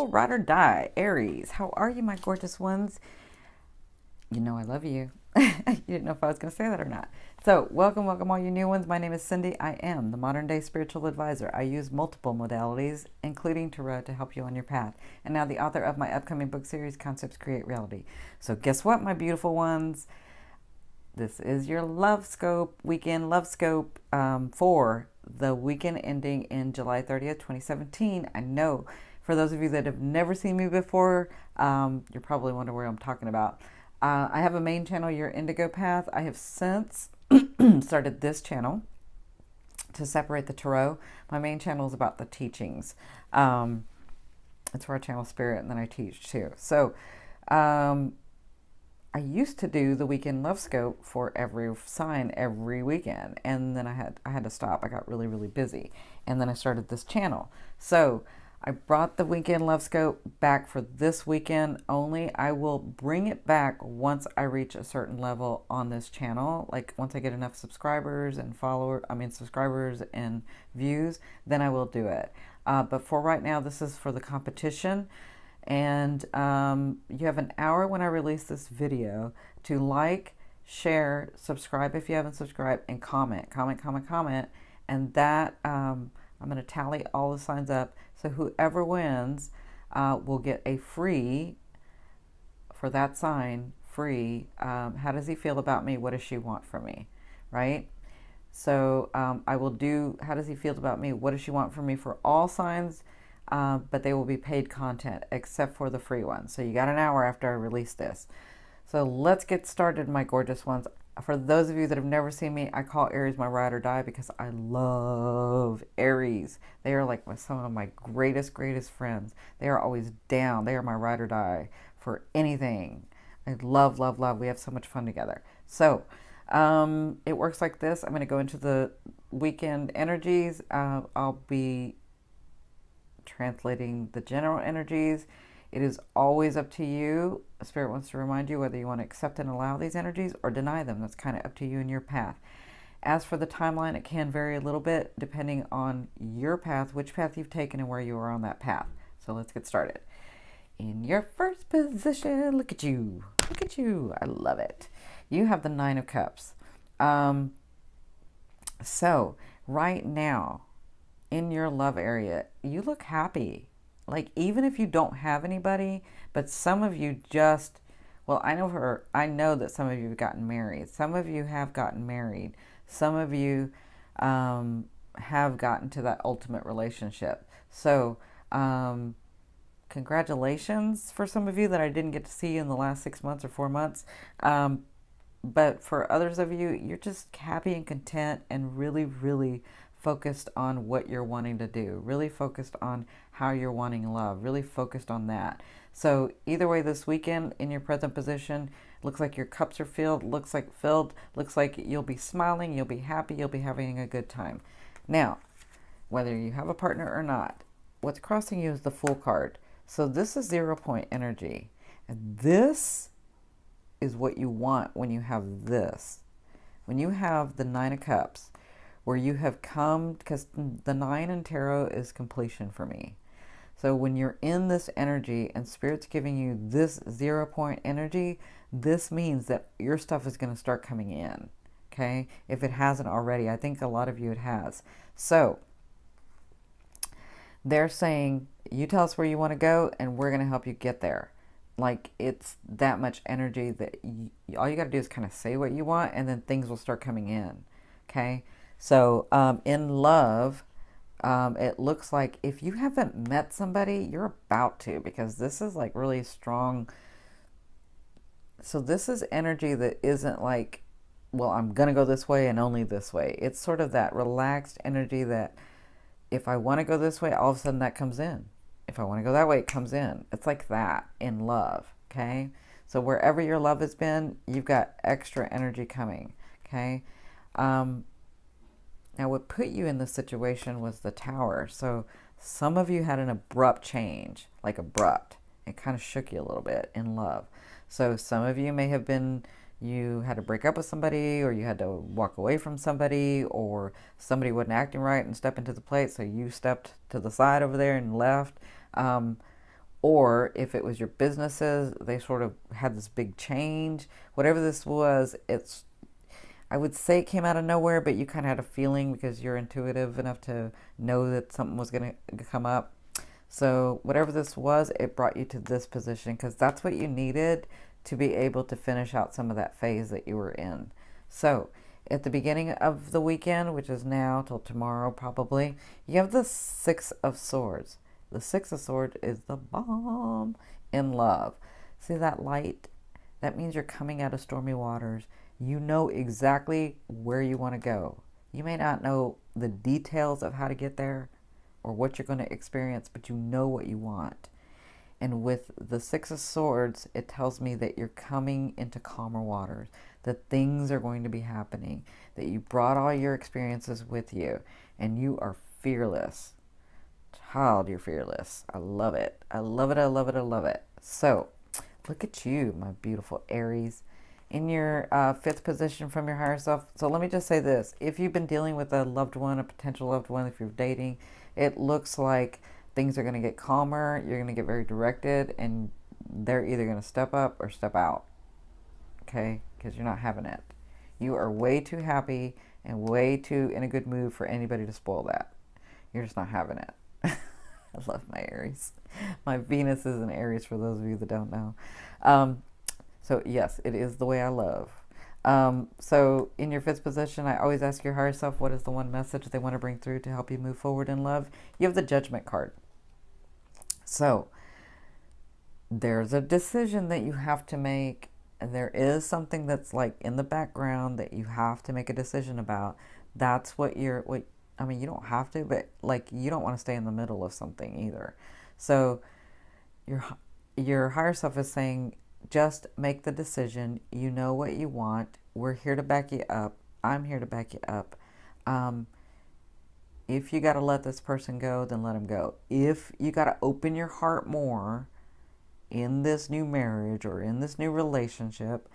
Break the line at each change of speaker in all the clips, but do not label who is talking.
beautiful ride or die, Aries. How are you, my gorgeous ones? You know I love you. You didn't know if I was going to say that or not. So, welcome, welcome all you new ones. My name is Cindy. I am the modern day spiritual advisor. I use multiple modalities, including tarot, to help you on your path. And now the author of my upcoming book series, Concepts Create Reality. So, guess what, my beautiful ones? This is your love scope, weekend love scope for the weekend ending in July 30th, 2017. I know for those of you that have never seen me before, you're probably wondering where I'm talking about. I have a main channel, Your Indigo Path. I have since started this channel to separate the tarot. My main channel is about the teachings. It's where I channel spirit and then I teach too. So I used to do the weekend love scope for every sign every weekend, and then I had to stop. I got really, really busy, and then I started this channel. So I brought the weekend love scope back for this weekend only. I will bring it back once I reach a certain level on this channel. Like once I get enough subscribers and subscribers and views, then I will do it. But for right now, this is for the competition. And you have an hour when I release this video to like, share, subscribe if you haven't subscribed, and comment. And that I'm going to tally all the signs up. So whoever wins will get a free, for that sign, free, how does he feel about me? What does she want from me? Right? So I will do, how does he feel about me? What does she want from me for all signs? But they will be paid content except for the free ones. So you got an hour after I release this. So let's get started, my gorgeous ones. For those of you that have never seen me, I call Aries my ride or die because I love Aries. They are like some of my greatest friends. They are always down. They are my ride or die for anything. I love. We have so much fun together. So it works like this. I'm going to go into the weekend energies. I'll be translating the general energies. It is always up to you. Spirit wants to remind you whether you want to accept and allow these energies or deny them. That's kind of up to you and your path. As for the timeline, it can vary a little bit depending on your path, which path you've taken and where you are on that path. So let's get started. In your first position, look at you. Look at you. I love it. You have the Nine of Cups. So right now, in your love area, you look happy. Like, even if you don't have anybody, but some of you just, well, I know that some of you have gotten married. Some of you have gotten married. Some of you have gotten to that ultimate relationship. So, congratulations for some of you that I didn't get to see in the last 6 months or 4 months. But for others of you, you're just happy and content and really, really focused on what you're wanting to do, really focused on how you're wanting love, really focused on that. So either way, this weekend in your present position, looks like your cups are filled, looks like you'll be smiling, you'll be happy, you'll be having a good time. Now, whether you have a partner or not, what's crossing you is the Fool card. So this is 0 point energy. And this is what you want when you have this. When you have the Nine of Cups, where you have come, because the 9 in tarot is completion for me. So when you're in this energy and Spirit's giving you this 0 point energy, this means that your stuff is going to start coming in, okay? If it hasn't already, I think a lot of you it has. So they're saying, you tell us where you want to go and we're going to help you get there. Like, it's that much energy that all you got to do is kind of say what you want and then things will start coming in, okay? So in love, it looks like if you haven't met somebody, you're about to, because this is like really strong. So this is energy that isn't like, well, I'm going to go this way and only this way. It's sort of that relaxed energy that if I want to go this way, all of a sudden that comes in. If I want to go that way, it comes in. It's like that in love, okay? So wherever your love has been, you've got extra energy coming, okay? Now, what put you in this situation was the Tower. So some of you had an abrupt change, like abrupt. It kind of shook you a little bit in love. So some of you may have been, you had to break up with somebody, or you had to walk away from somebody, or somebody wasn't acting right and step into the plate, so you stepped to the side over there and left. Or if it was your businesses, they sort of had this big change. Whatever this was, I would say it came out of nowhere, but you kind of had a feeling because you're intuitive enough to know that something was going to come up. So whatever this was, it brought you to this position because that's what you needed to be able to finish out some of that phase that you were in. So at the beginning of the weekend, which is now till tomorrow probably, you have the Six of Swords. The Six of Swords is the bomb in love. See that light? That means you're coming out of stormy waters. You know exactly where you want to go. You may not know the details of how to get there or what you're going to experience, but you know what you want. And with the Six of Swords, it tells me that you're coming into calmer waters, that things are going to be happening, that you brought all your experiences with you, and you are fearless. Child, you're fearless. I love it. I love it. I love it. I love it. So, look at you, my beautiful Aries, in your fifth position from your higher self. So let me just say this. If you've been dealing with a loved one, a potential loved one, if you're dating, it looks like things are going to get calmer. You're going to get very directed, and they're either going to step up or step out. Okay? Because you're not having it. You are way too happy and way too in a good mood for anybody to spoil that. You're just not having it. I love my Aries. My Venus is in Aries, for those of you that don't know. So yes, it is the way I love. So in your fifth position, I always ask your higher self, what is the one message they want to bring through to help you move forward in love? You have the Judgment card. So there's a decision that you have to make, and there is something that's like in the background that you have to make a decision about. That's what I mean, you don't have to, but like you don't want to stay in the middle of something either. So your higher self is saying, just make the decision. You know what you want. We're here to back you up. I'm here to back you up. If you got to let this person go, then let him go. If you got to open your heart more in this new marriage or in this new relationship,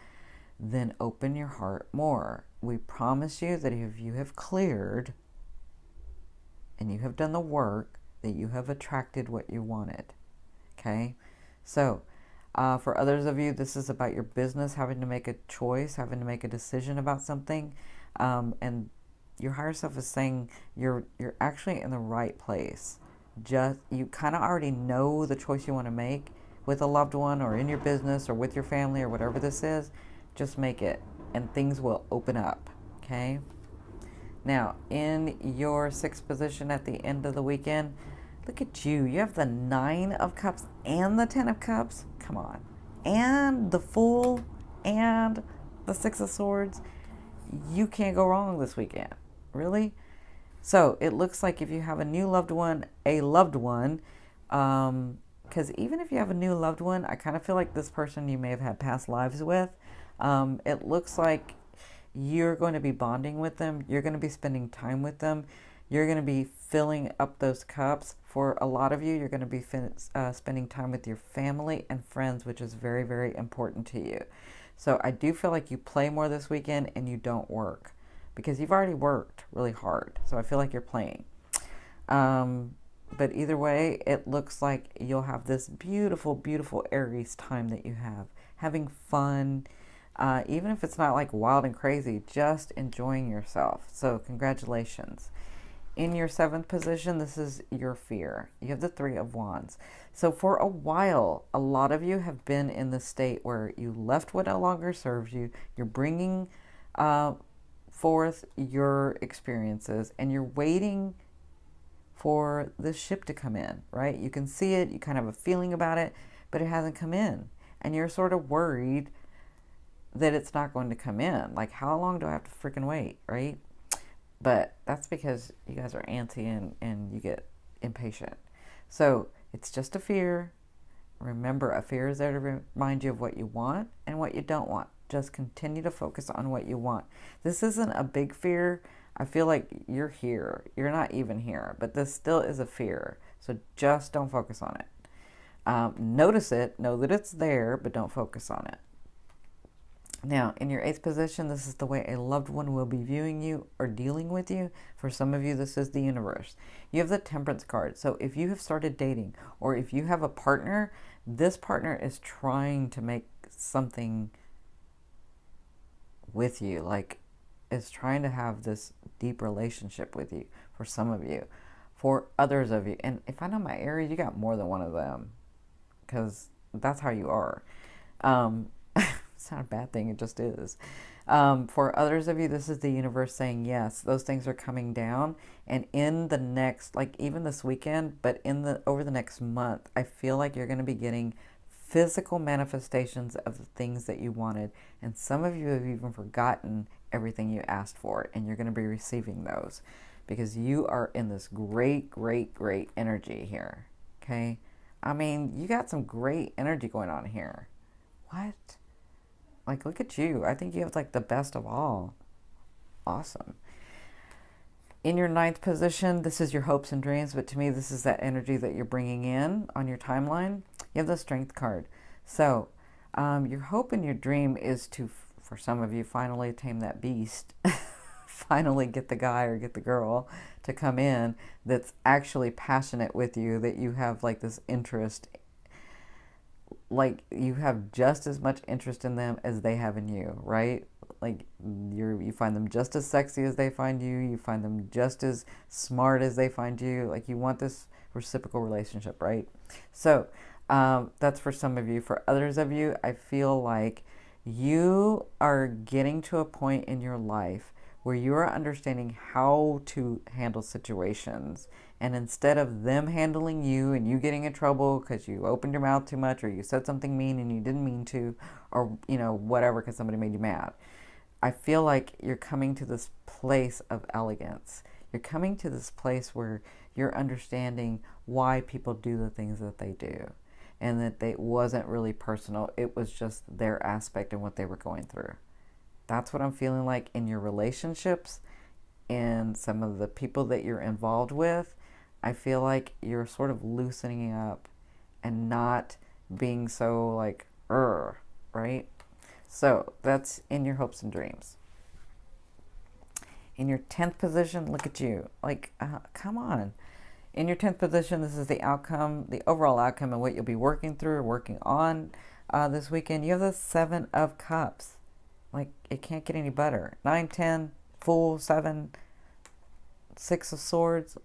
then open your heart more. We promise you that if you have cleared and you have done the work, that you have attracted what you wanted. Okay? So, for others of you, this is about your business, having to make a choice, having to make a decision about something. And your higher self is saying you're actually in the right place. Just, you kind of already know the choice you want to make with a loved one or in your business or with your family or whatever this is. Just make it and things will open up. Okay? Now, in your sixth position at the end of the weekend, look at you. You have the Nine of Cups and the Ten of Cups. Come on. And the Fool and the Six of Swords. You can't go wrong this weekend. Really? So, it looks like if you have a new loved one, because even if you have a new loved one, I kind of feel like this person you may have had past lives with. It looks like you're going to be bonding with them. You're going to be spending time with them. You're going to be filling up those cups. For a lot of you, you're going to be spending time with your family and friends, which is very, very important to you. So I do feel like you play more this weekend and you don't work because you've already worked really hard. So I feel like you're playing. But either way, it looks like you'll have this beautiful, beautiful Aries time that you have. Having fun. Even if it's not like wild and crazy, just enjoying yourself. So congratulations. In your seventh position, this is your fear. You have the Three of Wands. So for a while, a lot of you have been in the state where you left what no longer serves you. You're bringing forth your experiences and you're waiting for the ship to come in, right? You can see it, you kind of have a feeling about it, but it hasn't come in. And you're sort of worried that it's not going to come in. Like, how long do I have to freaking wait, right? But that's because you guys are antsy and you get impatient. So it's just a fear. Remember, a fear is there to remind you of what you want and what you don't want. Just continue to focus on what you want. This isn't a big fear. I feel like you're here. You're not even here. But this still is a fear. So just don't focus on it. Notice it. Know that it's there, but don't focus on it. Now, in your 8th position, this is the way a loved one will be viewing you or dealing with you. For some of you, this is the universe. You have the Temperance card. So if you have started dating or if you have a partner, this partner is trying to make something with you, like is trying to have this deep relationship with you for some of you. For others of you, and if I know my Aries, you got more than one of them because that's how you are. It's not a bad thing, it just is. For others of you, this is the universe saying, yes, those things are coming down. And in the next, like even this weekend, but over the next month, I feel like you're going to be getting physical manifestations of the things that you wanted. And some of you have even forgotten everything you asked for, and you're going to be receiving those because you are in this great, great, great energy here. Okay. I mean, you got some great energy going on here. What? Like, look at you. I think you have like the best of all. Awesome. In your 9th position, this is your hopes and dreams, but to me, this is that energy that you're bringing in on your timeline. You have the Strength card. So your hope and your dream is to, for some of you, finally tame that beast. Finally get the guy or get the girl to come in that's actually passionate with you, that you have like this interest, like you have just as much interest in them as they have in you, right? Like you find them just as sexy as they find you. You find them just as smart as they find you. Like you want this reciprocal relationship, right? So that's for some of you. For others of you, I feel like you are getting to a point in your life where you are understanding how to handle situations. And instead of them handling you and you getting in trouble because you opened your mouth too much or you said something mean and you didn't mean to, or, you know, whatever, because somebody made you mad. I feel like you're coming to this place of elegance. You're coming to this place where you're understanding why people do the things that they do. And that it wasn't really personal. It was just their aspect and what they were going through. That's what I'm feeling like in your relationships and some of the people that you're involved with. I feel like you're sort of loosening up and not being so like, right? So that's in your hopes and dreams. In your 10th position, look at you. Like, come on. In your 10th position, this is the outcome, the overall outcome of what you'll be working through or working on this weekend. You have the 7 of Cups. Like, it can't get any better. 9, 10, Fool, 7, 6 of Swords.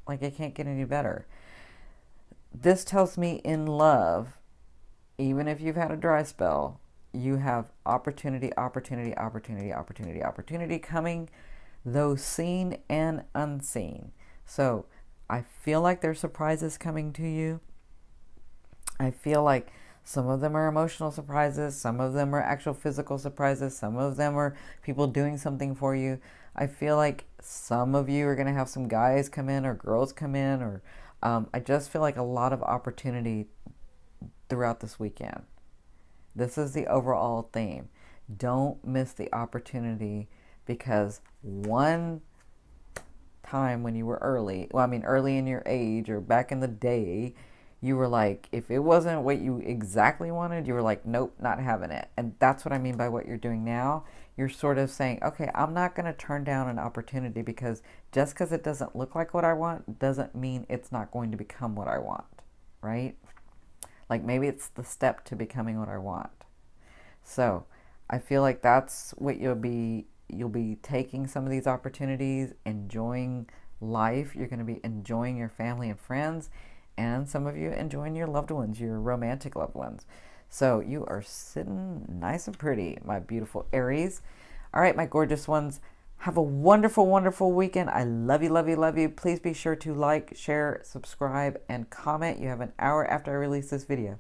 Like, it can't get any better. This tells me in love, even if you've had a dry spell, you have opportunity, opportunity, opportunity, opportunity, opportunity coming, though seen and unseen. So, I feel like there's surprises coming to you. I feel like some of them are emotional surprises. Some of them are actual physical surprises. Some of them are people doing something for you. I feel like some of you are going to have some guys come in or girls come in. Or I just feel like a lot of opportunity throughout this weekend. This is the overall theme. Don't miss the opportunity because one time when you were early in your age or back in the day, you were like, if it wasn't what you exactly wanted, you were like, nope, not having it. And that's what I mean by what you're doing now. You're sort of saying, okay, I'm not going to turn down an opportunity because just because it doesn't look like what I want doesn't mean it's not going to become what I want, right? Like maybe it's the step to becoming what I want. So I feel like that's what you'll be taking some of these opportunities, enjoying life. You're going to be enjoying your family and friends. And some of you enjoying your loved ones, your romantic loved ones. So you are sitting nice and pretty, my beautiful Aries. All right, my gorgeous ones. Have a wonderful, wonderful weekend. I love you, love you, love you. Please be sure to like, share, subscribe, and comment. You have an hour after I release this video.